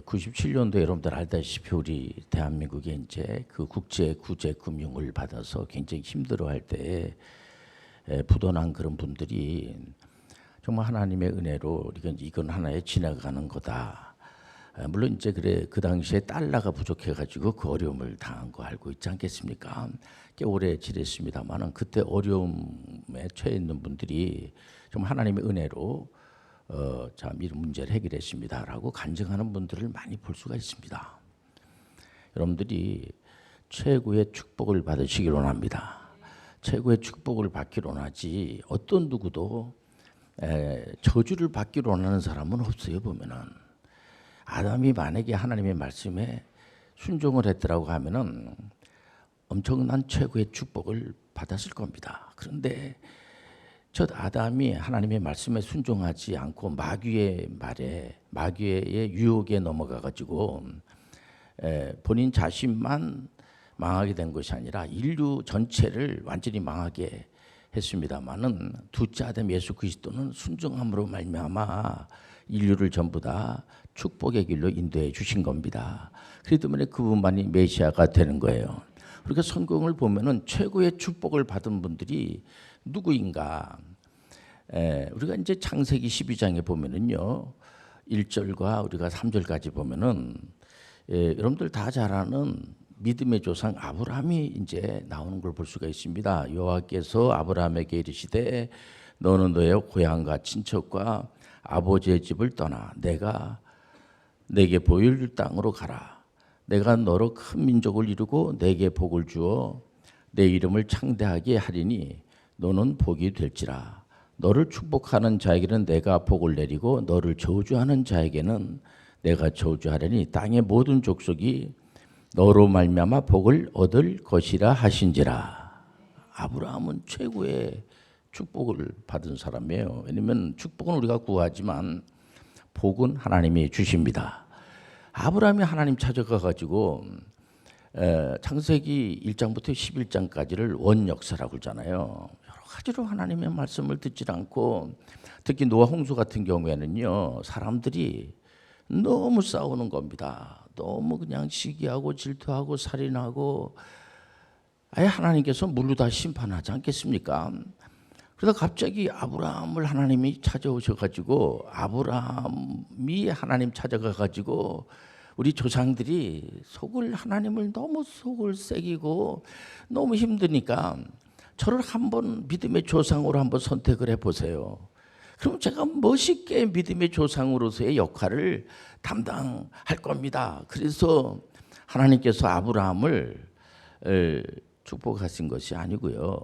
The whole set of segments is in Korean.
97년도에 여러분들 알다시피 우리 대한민국이 이제 그 국제 구제 금융을 받아서 굉장히 힘들어할 때에 부도난 그런 분들이 정말 하나님의 은혜로 이건 하나의 지나가는 거다. 물론 이제 그래 그 당시에 달러가 부족해가지고 그 어려움을 당한 거 알고 있지 않겠습니까? 꽤 오래 지냈습니다만은 그때 어려움에 처해 있는 분들이 정말 하나님의 은혜로 참 이런 문제를 해결했습니다라고 간증하는 분들을 많이 볼 수가 있습니다. 여러분들이 최고의 축복을 받으시기를 원합니다. 최고의 축복을 받기를 원하지 어떤 누구도 저주를 받기를 원하는 사람은 없어요. 보면은 아담이 만약에 하나님의 말씀에 순종을 했더라고 하면은 엄청난 최고의 축복을 받았을 겁니다. 그런데 첫 아담이 하나님의 말씀에 순종하지 않고 마귀의 말에 마귀의 유혹에 넘어가 가지고 본인 자신만 망하게 된 것이 아니라 인류 전체를 완전히 망하게 했습니다마는 둘째 아담 예수 그리스도는 순종함으로 말미암아 인류를 전부 다 축복의 길로 인도해 주신 겁니다. 그렇기 때문에 그분만이 메시아가 되는 거예요. 그러니까 성경을 보면은 최고의 축복을 받은 분들이 누구인가? 우리가 이제 창세기 12장에 보면은요, 1절과 우리가 3절까지 보면은 여러분들 다 잘 아는 믿음의 조상 아브라함이 이제 나오는 걸 볼 수가 있습니다. 여호와께서 아브라함에게 이르시되 너는 너의 고향과 친척과 아버지의 집을 떠나 내가 내게 보일 땅으로 가라. 내가 너로 큰 민족을 이루고 내게 복을 주어 내 이름을 창대하게 하리니 너는 복이 될지라. 너를 축복하는 자에게는 내가 복을 내리고 너를 저주하는 자에게는 내가 저주하리니 땅의 모든 족속이 너로 말미암아 복을 얻을 것이라 하신지라. 아브라함은 최고의 축복을 받은 사람이에요. 왜냐하면 축복은 우리가 구하지만 복은 하나님이 주십니다. 아브라함이 하나님 찾아가 가지고 창세기 1장부터 11장까지를 원역사라고 그러잖아요. 여러 가지로 하나님의 말씀을 듣지 않고 특히 노아 홍수 같은 경우에는요, 사람들이 너무 싸우는 겁니다. 너무 그냥 시기하고 질투하고 살인하고 아예 하나님께서 물로 다 심판하지 않겠습니까? 그러다 갑자기 아브라함을 하나님이 찾아오셔가지고 아브라함이 하나님 찾아가가지고 우리 조상들이 하나님을 너무 속을 새기고 너무 힘드니까 저를 한번 믿음의 조상으로 한번 선택을 해보세요. 그럼 제가 멋있게 믿음의 조상으로서의 역할을 담당할 겁니다. 그래서 하나님께서 아브라함을 축복하신 것이 아니고요.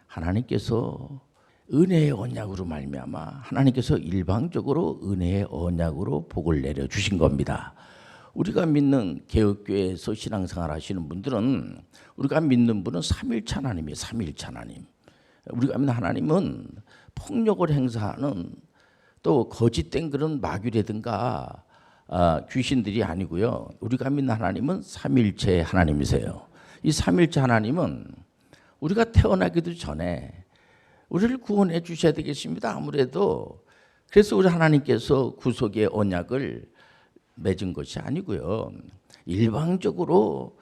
하나님께서 은혜의 언약으로 말미암아 하나님께서 일방적으로 은혜의 언약으로 복을 내려 주신 겁니다. 우리가 믿는 개혁교회에서 신앙생활 하시는 분들은 우리가 믿는 분은 삼일체 하나님이에요. 삼일체 하나님. 우리가 믿는 하나님은 폭력을 행사하는 또 거짓된 그런 마귀라든가 귀신들이 아니고요. 우리가 믿는 하나님은 삼일체 하나님이세요. 이 삼일체 하나님은 우리가 태어나기도 전에 우리를 구원해 주셔야 되겠습니다. 아무래도 그래서 우리 하나님께서 구속의 언약을 맺은 것이 아니고요. 일방적으로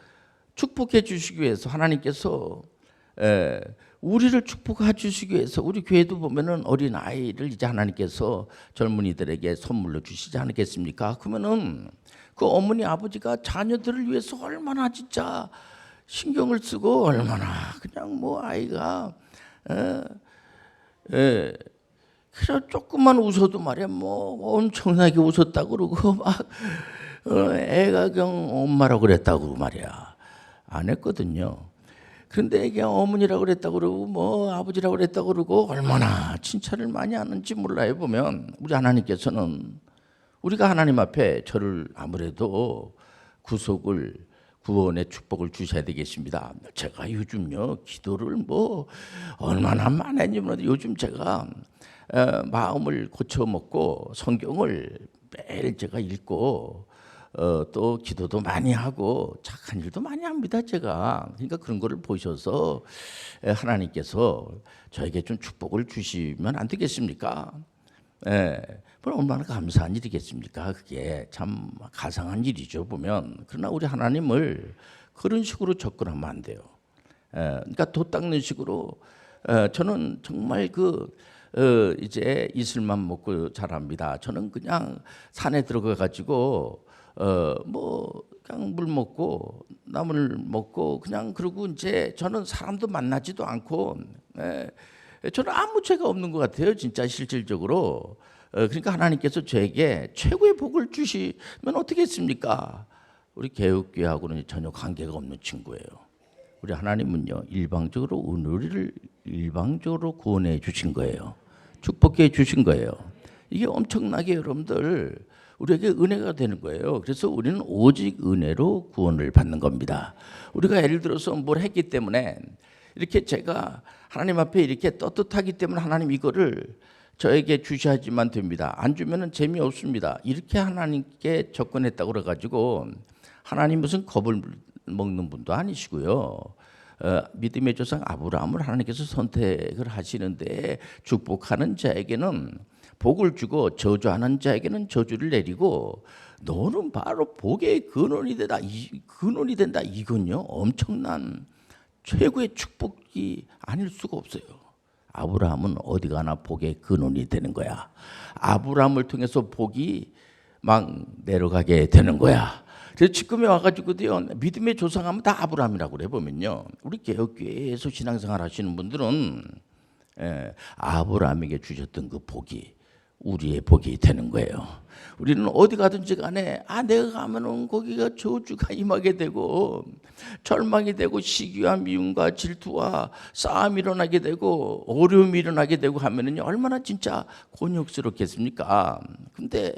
축복해 주시기 위해서 하나님께서 우리를 축복해 주시기 위해서 우리 교회도 보면은 어린 아이를 이제 하나님께서 젊은이들에게 선물로 주시지 않겠습니까? 그러면은 그 어머니 아버지가 자녀들을 위해서 얼마나 진짜 신경을 쓰고 얼마나 그냥 뭐 아이가 그냥 조금만 웃어도 말이야 뭐 엄청나게 웃었다고 그러고 막 애가 그냥 엄마라고 그랬다고 말이야 안 했거든요. 그런데 그냥 어머니라고 그랬다고 그러고 뭐 아버지라고 그랬다고 그러고 얼마나 칭찬을 많이 하는지 몰라요. 보면 우리 하나님께서는 우리가 하나님 앞에 저를 아무래도 구원의 축복을 주셔야 되겠습니다. 제가 요즘요 기도를 뭐 얼마나 많이 했는지 요즘 제가 마음을 고쳐먹고 성경을 매일 제가 읽고 또 기도도 많이 하고 착한 일도 많이 합니다. 제가 그러니까 그런 거를 보셔서 하나님께서 저에게 좀 축복을 주시면 안 되겠습니까? 예, 그럼 얼마나 감사한 일이겠습니까? 그게 참 가상한 일이죠 보면. 그러나 우리 하나님을 그런 식으로 접근하면 안 돼요. 그러니까 도 닦는 식으로 저는 정말 이제 이슬만 먹고 자랍니다. 저는 그냥 산에 들어가 가지고 뭐 그냥 물 먹고 나물 먹고 그냥 그러고 이제 저는 사람도 만나지도 않고 저는 아무 죄가 없는 것 같아요. 진짜 실질적으로. 그러니까 하나님께서 저에게 최고의 복을 주시면 어떻겠습니까? 우리 개혁교회하고는 전혀 관계가 없는 친구예요. 우리 하나님은요 일방적으로 우리를 일방적으로 구원해 주신 거예요. 축복해 주신 거예요. 이게 엄청나게 여러분들 우리에게 은혜가 되는 거예요. 그래서 우리는 오직 은혜로 구원을 받는 겁니다. 우리가 예를 들어서 뭘 했기 때문에 이렇게 제가 하나님 앞에 이렇게 떳떳하기 때문에 하나님 이거를 저에게 주셔야지만 됩니다. 안 주면은 재미없습니다. 이렇게 하나님께 접근했다고 그래가지고 하나님 무슨 겁을 먹는 분도 아니시고요. 믿음의 조상 아브라함을 하나님께서 선택을 하시는데 축복하는 자에게는 복을 주고 저주하는 자에게는 저주를 내리고 너는 바로 복의 근원이 된다. 이건요 엄청난 최고의 축복이 아닐 수가 없어요. 아브라함은 어디 가나 복의 근원이 되는 거야. 아브라함을 통해서 복이 막 내려가게 되는 거야. 그래서 지금에 와가지고도요 믿음의 조상하면 다 아브라함이라고 그래 보면요. 우리 개혁교회에서 신앙생활 하시는 분들은 아브라함에게 주셨던 그 복이 우리의 복이 되는 거예요. 우리는 어디 가든지 간에 내가 가면은 거기가 저주가 임하게 되고 절망이 되고 시기와 미움과 질투와 싸움이 일어나게 되고 어려움이 일어나게 되고 하면은요 얼마나 진짜 곤욕스럽겠습니까? 근데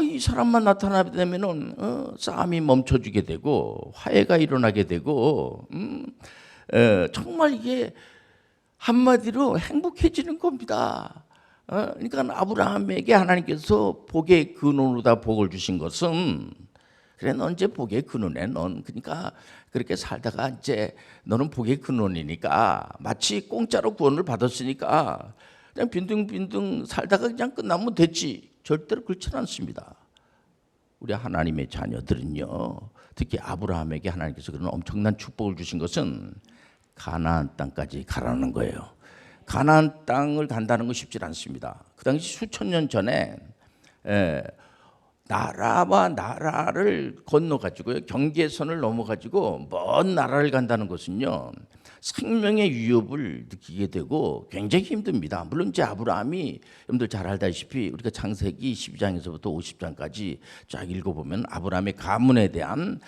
이 사람만 나타나면은 싸움이 멈춰지게 되고 화해가 일어나게 되고 정말 이게 한마디로 행복해지는 겁니다. 그러니까 아브라함에게 하나님께서 복의 근원으로 다 복을 주신 것은 그래 넌 이제 복의 근원에 넌 그러니까 그렇게 살다가 이제 너는 복의 근원이니까 마치 공짜로 구원을 받았으니까 그냥 빈둥빈둥 살다가 그냥 끝나면 됐지. 절대로 그렇지는 않습니다. 우리 하나님의 자녀들은요 특히 아브라함에게 하나님께서 그런 엄청난 축복을 주신 것은 가나안 땅까지 가라는 거예요. 가나안 땅을 간다는 건 쉽지 않습니다. 그 당시 수천 년 전에 나라와 나라를 건너가지고요 경계선을 넘어가지고 먼 나라를 간다는 것은요 생명의 위협을 느끼게 되고 굉장히 힘듭니다. 물론 이제 아브라함이 여러분들 잘 알다시피 우리가 창세기 12장에서부터 50장까지 쫙 읽어보면 아브라함의 가문에 대한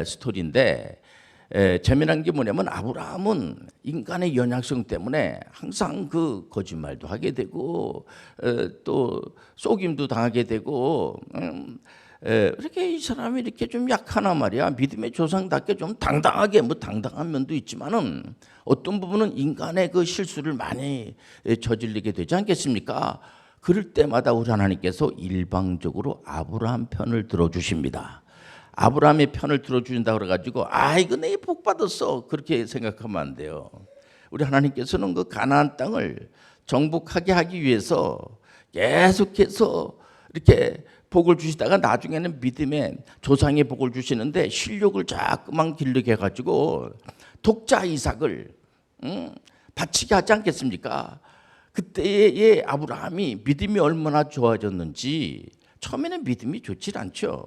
스토리인데 재미난 게 뭐냐면 아브라함은 인간의 연약성 때문에 항상 그 거짓말도 하게 되고 또 속임도 당하게 되고 이렇게 이 사람이 이렇게 좀 약하나 말이야. 믿음의 조상답게 좀 당당하게 당당한 면도 있지만은 어떤 부분은 인간의 그 실수를 많이 저질리게 되지 않겠습니까? 그럴 때마다 우리 하나님께서 일방적으로 아브라함 편을 들어주십니다. 아브라함의 편을 들어주신다고 그래가지고 이거 내 복 받았어 그렇게 생각하면 안 돼요. 우리 하나님께서는 그 가나안 땅을 정복하게 하기 위해서 계속해서 이렇게 복을 주시다가 나중에는 믿음의 조상의 복을 주시는데 실력을 자꾸만 길르게 해가지고 독자 이삭을 바치게 하지 않겠습니까? 그때의 아브라함이 믿음이 얼마나 좋아졌는지 처음에는 믿음이 좋지 않죠.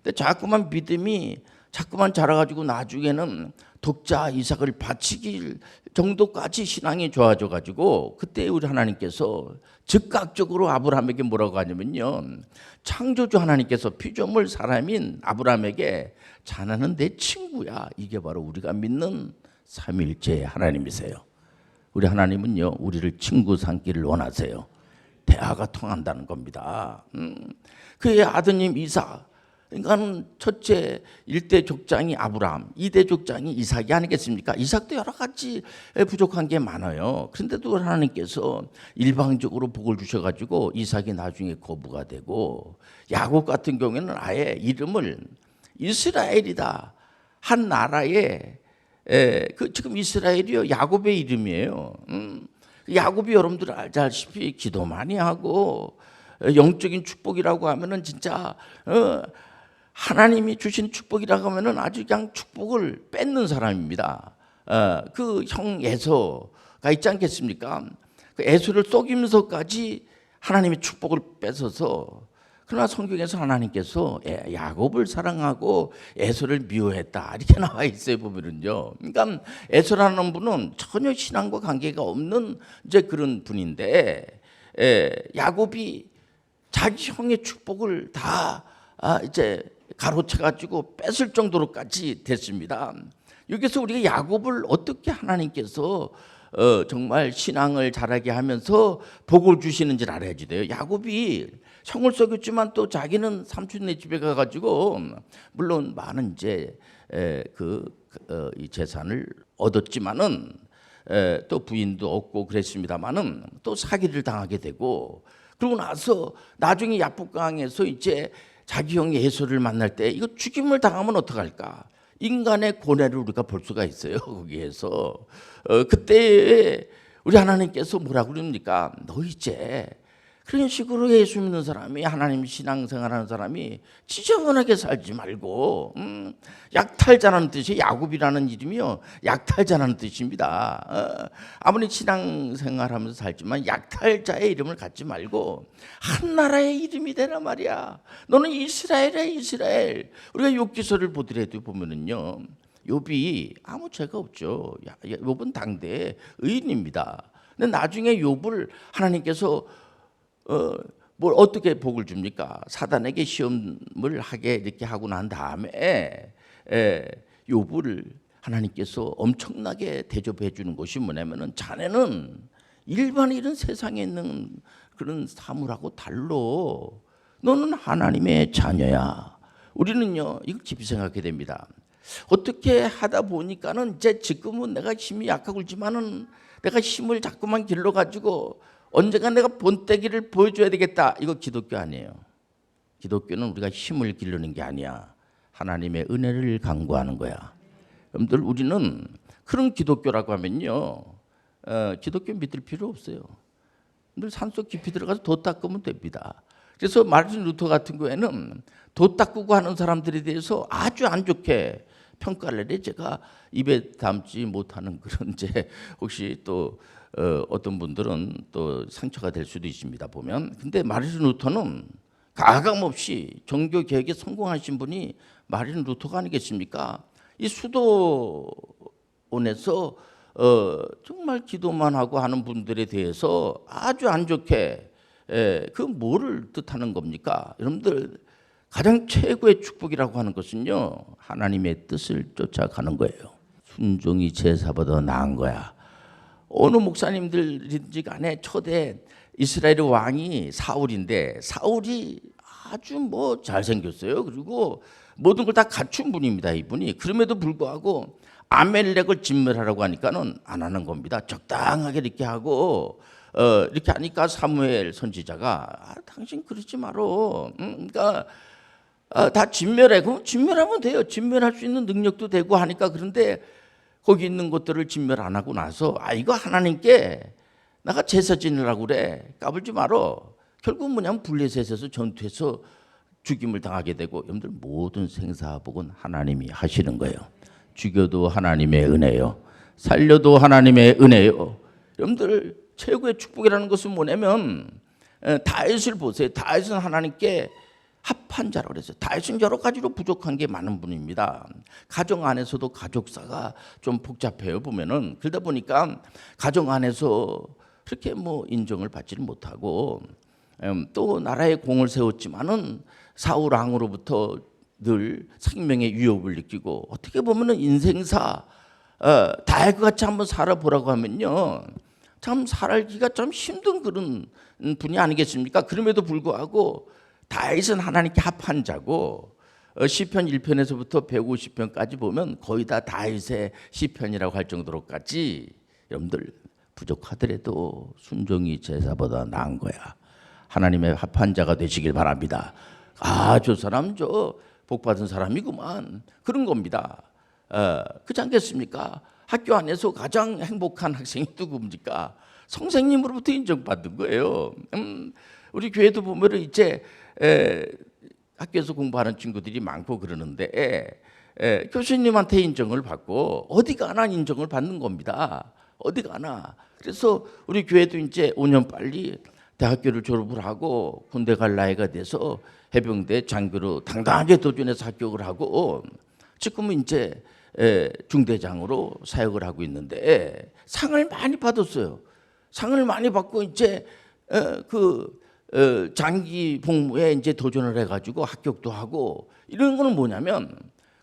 근데 자꾸만 믿음이 자꾸만 자라가지고 나중에는 독자 이삭을 바치길 정도까지 신앙이 좋아져가지고 그때 우리 하나님께서 즉각적으로 아브라함에게 뭐라고 하냐면요 창조주 하나님께서 피조물 사람인 아브라함에게 자네는 내 친구야. 이게 바로 우리가 믿는 삼위일체 하나님이세요. 우리 하나님은요 우리를 친구 삼기를 원하세요. 대화가 통한다는 겁니다. 그의 아드님 이삭 그러니까는 첫째 1대 족장이 아브라함, 2대 족장이 이삭이 아니겠습니까? 이삭도 여러 가지 부족한 게 많아요. 그런데도 하나님께서 일방적으로 복을 주셔가지고 이삭이 나중에 거부가 되고 야곱 같은 경우에는 아예 이름을 이스라엘이다. 한 나라의 지금 이스라엘이요 야곱의 이름이에요. 야곱이 여러분들 알다시피 기도 많이 하고 영적인 축복이라고 하면은 진짜 하나님이 주신 축복이라고 하면은 아주 그냥 축복을 뺏는 사람입니다. 그 형 에서가 있지 않겠습니까? 그 에서를 속이면서까지 하나님의 축복을 뺏어서, 그러나 성경에서 하나님께서 야곱을 사랑하고 에서를 미워했다 이렇게 나와 있어요 보면은요. 그러니까 에서라는 분은 전혀 신앙과 관계가 없는 이제 그런 분인데, 야곱이 자기 형의 축복을 다 이제 가로채 가지고 뺏을 정도로까지 됐습니다. 여기서 우리가 야곱을 어떻게 하나님께서 정말 신앙을 자라게 하면서 복을 주시는지를 알아야지 돼요. 야곱이 형을 속였지만 또 자기는 삼촌네 집에 가가지고 물론 많은 이제 이 재산을 얻었지만은 또 부인도 얻고 그랬습니다만은 또 사기를 당하게 되고, 그러고 나서 나중에 야복강에서 이제 자기 형 에서를 만날 때 이거 죽임을 당하면 어떡할까? 인간의 고뇌를 우리가 볼 수가 있어요. 거기에서 그때 우리 하나님께서 뭐라고 그럽니까? 너 이제 그런 식으로 예수 믿는 사람이, 하나님 신앙생활하는 사람이 지저분하게 살지 말고, 약탈자라는 뜻이, 야곱이라는 이름이요 약탈자라는 뜻입니다. 아무리 신앙생활하면서 살지만 약탈자의 이름을 갖지 말고 한 나라의 이름이 되란 말이야. 너는 이스라엘이야 이스라엘. 우리가 욥기서를 보더라도 보면은요, 욥이 아무 죄가 없죠. 욥은 당대의 의인입니다. 근데 나중에 욥을 하나님께서 뭘 어떻게 복을 줍니까? 사단에게 시험을 하게 이렇게 하고 난 다음에 욥을 하나님께서 엄청나게 대접해 주는 것이 뭐냐면은, 자네는 일반 이런 세상에 있는 그런 사물하고 달로 너는 하나님의 자녀야. 우리는요 이걸 깊이 생각하게 됩니다. 어떻게 하다 보니까는 이제 지금은 내가 힘이 약하고 있지만은 내가 힘을 자꾸만 길러 가지고 언젠가 내가 본때기를 보여줘야 되겠다. 이거 기독교 아니에요. 기독교는 우리가 힘을 기르는 게 아니야. 하나님의 은혜를 강구하는 거야. 여러분들, 우리는 그런 기독교라고 하면요, 기독교 믿을 필요 없어요. 늘 산속 깊이 들어가서 돛 닦으면 됩니다. 그래서 마르틴 루터 같은 경우에는 돛 닦고 하는 사람들에 대해서 아주 안 좋게 평가를 해. 제가 입에 담지 못하는 그런 이제 혹시 또 어떤 분들은 또 상처가 될 수도 있습니다 보면. 근데 마르틴 루터는 가감없이 종교 개혁에 성공하신 분이 마르틴 루터가 아니겠습니까? 이 수도원에서 정말 기도만 하고 하는 분들에 대해서 아주 안 좋게, 그 뭐를 뜻하는 겁니까? 여러분들, 가장 최고의 축복이라고 하는 것은요, 하나님의 뜻을 쫓아가는 거예요. 순종이 제사보다 나은 거야. 어느 목사님들인지 간에 초대 이스라엘 왕이 사울인데, 사울이 아주 뭐 잘생겼어요. 그리고 모든 걸 다 갖춘 분입니다 이분이. 그럼에도 불구하고 아멜렉을 진멸하라고 하니까는 안 하는 겁니다. 적당하게 이렇게 하고 이렇게 하니까 사무엘 선지자가 당신 그러지 말어. 그러니까 다 진멸해. 그럼 진멸하면 돼요. 진멸할 수 있는 능력도 되고 하니까. 그런데 거기 있는 것들을 진멸 안 하고 나서 이거 하나님께 내가 제사 지내라고 그래. 까불지 말어. 결국 뭐냐면 블레셋에서 전투해서 죽임을 당하게 되고, 여러분들 모든 생사복은 하나님이 하시는 거예요. 죽여도 하나님의 은혜요, 살려도 하나님의 은혜요. 여러분들, 최고의 축복이라는 것은 뭐냐면, 다윗을 보세요. 다윗은 하나님께 합한 자라고 그랬어요. 다윗은 여러 가지로 부족한 게 많은 분입니다. 가정 안에서도 가족사가 좀 복잡해요 보면은. 그러다 보니까 가정 안에서 그렇게 뭐 인정을 받지를 못하고, 또 나라에 공을 세웠지만은 사울 왕으로부터 늘 생명의 위협을 느끼고, 어떻게 보면은 인생사 다윗 같이 한번 살아보라고 하면요, 참 살기가 좀 힘든 그런 분이 아니겠습니까? 그럼에도 불구하고 다윗은 하나님께 합한 자고, 시편 1편에서부터 150편까지 보면 거의 다 다윗의 시편이라고 할 정도로까지, 여러분들 부족하더라도 순종이 제사보다 나은 거야. 하나님의 합한 자가 되시길 바랍니다. 저 사람 저 복받은 사람이구만, 그런 겁니다. 그렇지 않겠습니까? 학교 안에서 가장 행복한 학생이 누굽니까? 선생님으로부터 인정받은 거예요. 우리 교회도 보면은 이제 학교에서 공부하는 친구들이 많고 그러는데 교수님한테 인정을 받고 어디 가나 인정을 받는 겁니다. 어디 가나. 그래서 우리 교회도 이제 5년 빨리 대학교를 졸업을 하고 군대 갈 나이가 돼서 해병대 장교로 당당하게 도전해서 합격을 하고 지금은 이제 중대장으로 사역을 하고 있는데 상을 많이 받았어요. 상을 많이 받고 이제 장기 복무에 이제 도전을 해가지고 합격도 하고 이런 거는 뭐냐면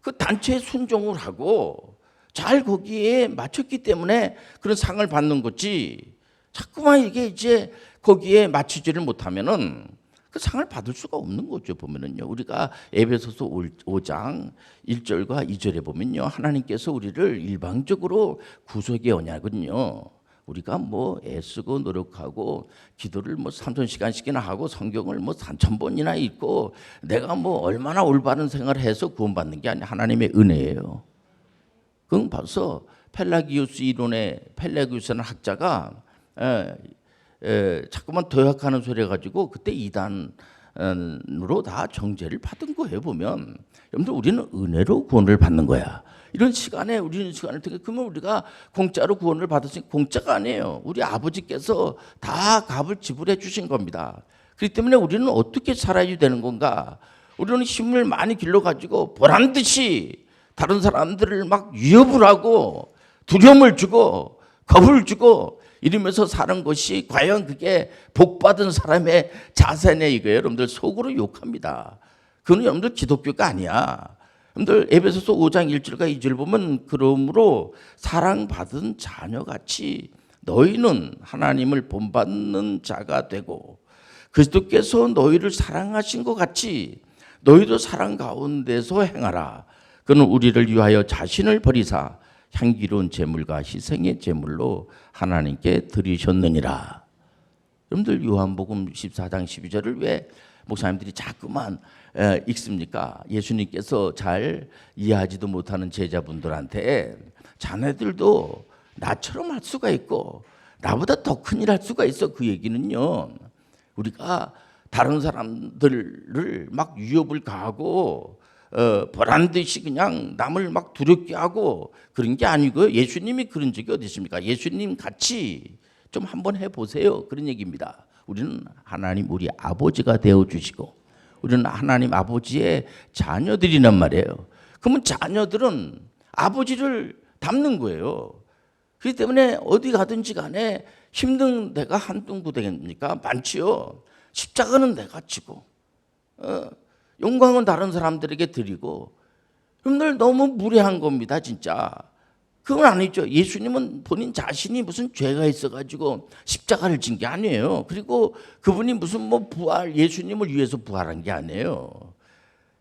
그 단체에 순종을 하고 잘 거기에 맞췄기 때문에 그런 상을 받는 거지. 자꾸만 이게 이제 거기에 맞추지를 못하면은 그 상을 받을 수가 없는 거죠. 보면은요, 우리가 에베소서 5장 1절과 2절에 보면요, 하나님께서 우리를 일방적으로 구속의 언약은요, 우리가 뭐 애쓰고 노력하고 기도를 뭐 3,000시간씩이나 하고 성경을 뭐 3,000번이나 읽고 내가 뭐 얼마나 올바른 생활을 해서 구원받는 게 아니라 하나님의 은혜예요. 그건 벌써 펠라기우스 이론의 펠라기우스라는 학자가 자꾸만 도약하는 소리 해가지고 그때 이단으로 다 정죄를 받은 거예요. 보면 여러분들, 우리는 은혜로 구원을 받는 거야. 이런 시간에 우리는 시간을 통해 그러면 우리가 공짜로 구원을 받았으니 공짜가 아니에요. 우리 아버지께서 다 값을 지불해 주신 겁니다. 그렇기 때문에 우리는 어떻게 살아야 되는 건가? 우리는 힘을 많이 길러가지고 보란 듯이 다른 사람들을 막 위협을 하고 두려움을 주고 겁을 주고 이러면서 사는 것이 과연 그게 복받은 사람의 자세냐 이거예요. 여러분들 속으로 욕합니다. 그건 여러분들 기독교가 아니야. 여러분들 에베소서 5장 1절과 2절 보면 그러므로 사랑받은 자녀같이 너희는 하나님을 본받는 자가 되고 그리스도께서 너희를 사랑하신 것 같이 너희도 사랑 가운데서 행하라. 그는 우리를 위하여 자신을 버리사 향기로운 제물과 희생의 제물로 하나님께 드리셨느니라. 여러분들 요한복음 14장 12절을 왜 목사님들이 자꾸만 읽습니까? 예수님께서 잘 이해하지도 못하는 제자분들한테 자네들도 나처럼 할 수가 있고 나보다 더 큰 일 할 수가 있어. 그 얘기는요, 우리가 다른 사람들을 막 위협을 가하고 보란 듯이 그냥 남을 막 두렵게 하고 그런 게 아니고요. 예수님이 그런 적이 어디 있습니까? 예수님 같이 좀 한번 해보세요. 그런 얘기입니다. 우리는 하나님 우리 아버지가 되어주시고 우리는 하나님 아버지의 자녀들이란 말이에요. 그러면 자녀들은 아버지를 닮는 거예요. 그렇기 때문에 어디 가든지 간에 힘든 데가 한두 군데입니까? 많지요. 십자가는 내가 지고 영광은 다른 사람들에게 드리고. 여러분들 너무 무례한 겁니다. 진짜 그건 아니죠. 예수님은 본인 자신이 무슨 죄가 있어가지고 십자가를 진 게 아니에요. 그리고 그분이 무슨 뭐 부활, 예수님을 위해서 부활한 게 아니에요.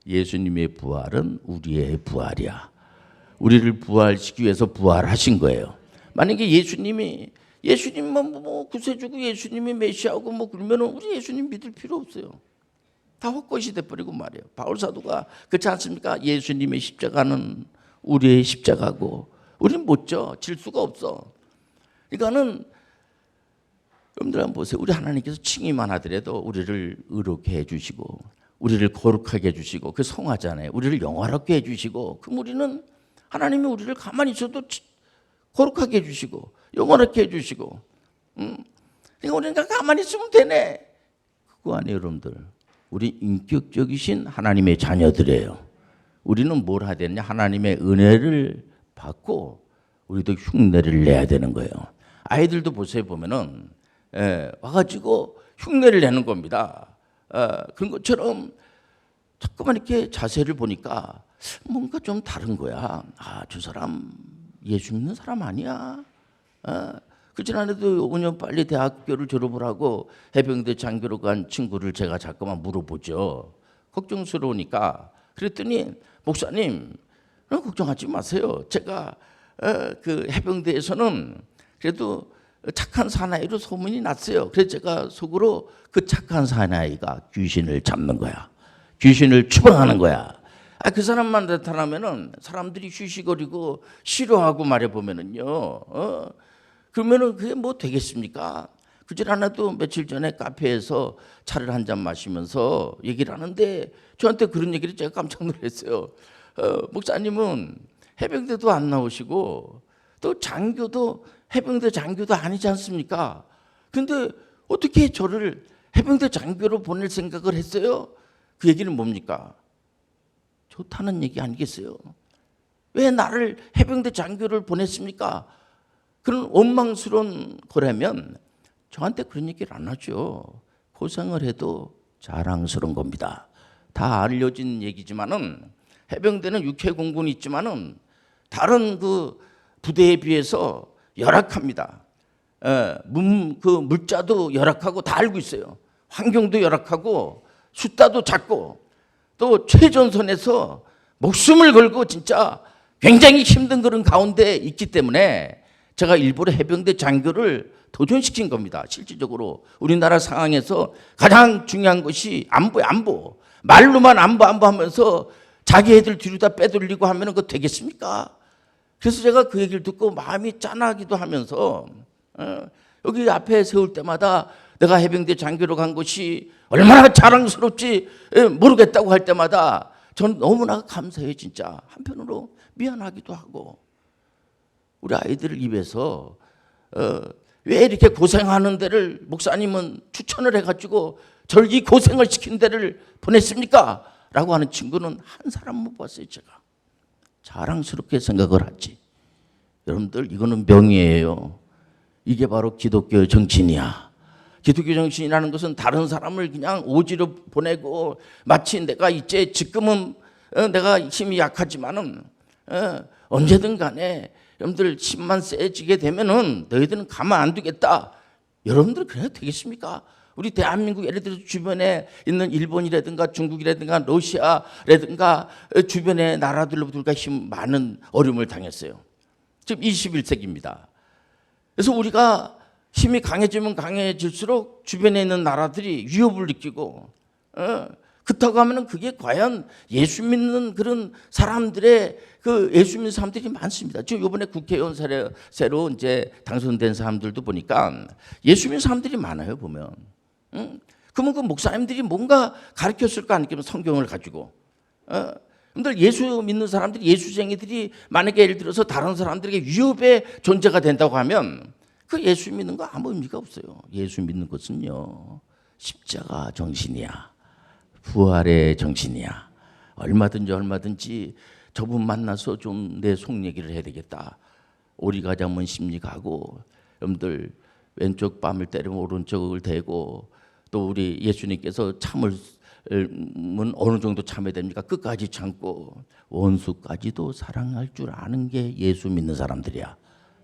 예수님의 부활은 우리의 부활이야. 우리를 부활시키기 위해서 부활하신 거예요. 만약에 예수님이 뭐 구세주고 예수님이 메시아고 뭐 그러면은 우리 예수님 믿을 필요 없어요. 다 헛것이 돼버리고 말이에요. 바울 사도가 그렇지 않습니까? 예수님의 십자가는 우리의 십자가고 우리는 못 질 수가 없어. 그러니까는 여러분들 한번 보세요. 우리 하나님께서 칭의만 하더라도 우리를 의롭게 해주시고 우리를 거룩하게 해주시고 그 성하잖아요. 우리를 영화롭게 해주시고 그럼 우리는 하나님이 우리를 가만히 있어도 거룩하게 해주시고 영화롭게 해주시고 그러니까 우리가 가만히 있으면 되네. 그거 아니에요. 여러분들. 우리 인격적이신 하나님의 자녀들이에요. 우리는 뭘 해야 되느냐? 하나님의 은혜를 받고 우리도 흉내를 내야 되는 거예요. 아이들도 보세요. 보면은 와가지고 흉내를 내는 겁니다. 그런 것처럼 자꾸만 이렇게 자세를 보니까 뭔가 좀 다른 거야. 아, 저 사람 예수 믿는 사람 아니야. 그렇지 않아도 5년 빨리 대학교를 졸업을 하고 해병대 장교로 간 친구를 제가 자꾸만 물어보죠. 걱정스러우니까. 그랬더니 목사님, 걱정하지 마세요. 제가 그 해병대에서는 그래도 착한 사나이로 소문이 났어요. 그래서 제가 속으로 그 착한 사나이가 귀신을 잡는 거야. 귀신을 추방하는 거야. 그 사람만 나타나면은 사람들이 쉬쉬거리고 싫어하고 말해보면은요. 그러면은 그게 뭐 되겠습니까? 그질 않아도 며칠 전에 카페에서 차를 한 잔 마시면서 얘기를 하는데 저한테 그런 얘기를 제가 깜짝 놀랐어요. 목사님은 해병대도 안 나오시고 또 장교도 해병대 장교도 아니지 않습니까? 근데 어떻게 저를 해병대 장교로 보낼 생각을 했어요? 그 얘기는 뭡니까? 좋다는 얘기 아니겠어요? 왜 나를 해병대 장교를 보냈습니까? 그런 원망스러운 거라면 저한테 그런 얘기를 안 하죠. 고생을 해도 자랑스러운 겁니다. 다 알려진 얘기지만은 해병대는 육해공군이 있지만은 다른 그 부대에 비해서 열악합니다. 그 물자도 열악하고 다 알고 있어요. 환경도 열악하고 숫자도 작고 또 최전선에서 목숨을 걸고 진짜 굉장히 힘든 그런 가운데 있기 때문에 제가 일부러 해병대 장교를 도전시킨 겁니다. 실질적으로 우리나라 상황에서 가장 중요한 것이 안보예요. 안보. 말로만 안보 하면서 자기 애들 뒤로 다 빼돌리고 하면 그거 되겠습니까? 그래서 제가 그 얘기를 듣고 마음이 짠하기도 하면서 여기 앞에 세울 때마다 내가 해병대 장교로 간 것이 얼마나 자랑스럽지 모르겠다고 할 때마다 저는 너무나 감사해요. 진짜 한편으로 미안하기도 하고 우리 아이들 입에서 왜 이렇게 고생하는 데를 목사님은 추천을 해가지고 저를 이 고생을 시킨 데를 보냈습니까? 라고 하는 친구는 한 사람 못 봤어요. 제가 자랑스럽게 생각을 하지. 여러분들 이거는 명예예요. 이게 바로 기독교 정신이야. 기독교 정신이라는 것은 다른 사람을 그냥 오지로 보내고 마치 내가 이제 지금은 내가 힘이 약하지만은 언제든 간에 여러분들 힘만 세지게 되면은 너희들은 가만 안 두겠다. 여러분들 그래도 되겠습니까? 우리 대한민국 예를 들어서 주변에 있는 일본이라든가 중국이라든가 러시아라든가 주변의 나라들로부터 힘 많은 어려움을 당했어요. 지금 21세기입니다. 그래서 우리가 힘이 강해지면 강해질수록 주변에 있는 나라들이 위협을 느끼고 그렇다고 하면 그게 과연 예수 믿는 그런 사람들의 그 예수 믿는 사람들이 많습니다. 지금 이번에 국회의원 새로 이제 당선된 사람들도 보니까 예수 믿는 사람들이 많아요. 보면 그러면 그 목사님들이 뭔가 가르쳤을 거 아니겠습니까? 성경을 가지고 근데 예수 믿는 사람들이 예수쟁이들이 만약에 예를 들어서 다른 사람들에게 위협의 존재가 된다고 하면 그 예수 믿는 거 아무 의미가 없어요. 예수 믿는 것은요 십자가 정신이야. 부활의 정신이야. 얼마든지 저분 만나서 좀 내 속 얘기를 해야 되겠다. 오리 가자면 심리 가고 여러분들 왼쪽 뺨을 때리면 오른쪽을 대고 또 우리 예수님께서 참을 어느 정도 참아야 됩니까? 끝까지 참고 원수까지도 사랑할 줄 아는 게 예수 믿는 사람들이야.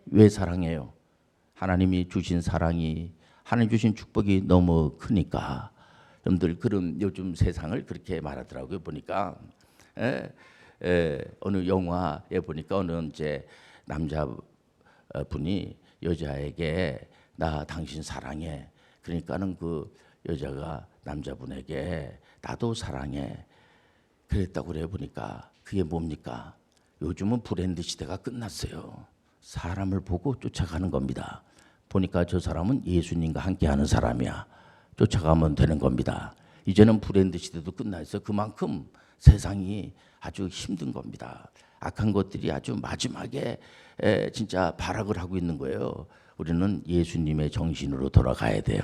왜 사랑해요? 하나님이 주신 사랑이 하나님 주신 축복이 너무 크니까. 여러분들 그런 요즘 세상을 그렇게 말하더라고요. 보니까 어느 영화에 보니까 어느 이제 남자분이 여자에게 나 당신 사랑해. 그러니까는 그 여자가 남자분에게 나도 사랑해. 그랬다고 그래 보니까 그게 뭡니까? 요즘은 브랜드 시대가 끝났어요. 사람을 보고 쫓아가는 겁니다. 보니까 저 사람은 예수님과 함께하는 사람이야. 쫓아가면 되는 겁니다. 이제는 브랜드 시대도 끝났어요. 그만큼 세상이 아주 힘든 겁니다. 악한 것들이 아주 마지막에 진짜 발악을 하고 있는 거예요. 우리는 예수님의 정신으로 돌아가야 돼요.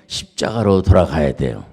십자가로 돌아가야 돼요.